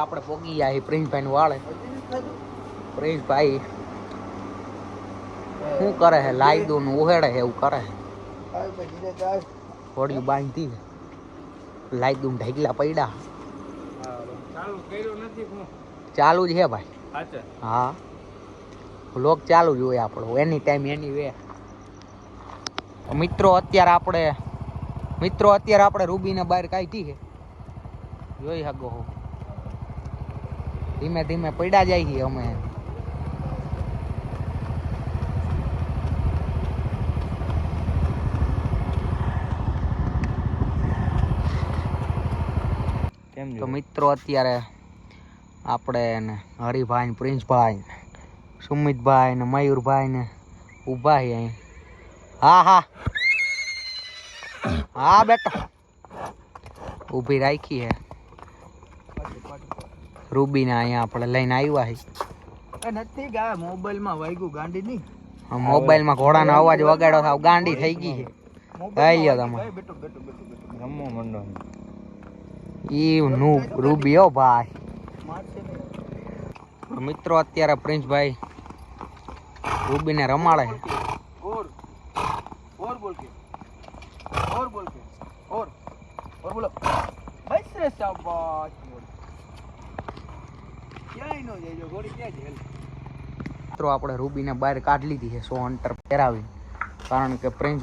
આપણે પોગી ગયા પ્રિન્સભાઈ નું વાળે. પ્રિન્સભાઈ શું કરે છે? લાઈદો નું ઓહેડે છે એવું કરે. થોડી બાંધી લાઈદો ઢગલા પડ્યા. ચાલુ જ છે ભાઈ. હા વ્લોગ ચાલુ જ હોય આપણો એની ટાઈમ એની વે. મિત્રો અત્યારે આપણે રૂબીને બહાર કાઢી છે. જોઈ શકો ધીમે ધીમે પડ્યા જાય છે અમે. તો મિત્રો અત્યારે આપણે હરિભાઈ, પ્રિન્સભાઈ, સુમિતભાઈ ને મયુરભાઈ ને ઊભા છે અહીં. હા હા હા બેટા ઊભી રાખી હે રૂબીને. અહીંયા આપણે લઈને આવ્યા છે. નથી ગયા મોબાઈલમાં વાગ્યું ગાંડી ની. મોબાઈલમાં ઘોડાનો અવાજ વગાડો થાવ ગાંડી થઈ ગઈ છે. કઈ લ્યો તમે રમવો મંડો ઈ નું રૂબી હો ભાઈ. મિત્રો અત્યારે પ્રિન્સભાઈ રૂબીને રમાડે છે. और बोल के और बोलो बस रे शाबाश ક્યાંય નો જઈજો ઘોડી ક્યાં છે. મિત્રો આપણે રૂબીને બહાર કાઢી લીધી છે 100 અંતર પહેરાવી, કારણ કે પ્રિન્સ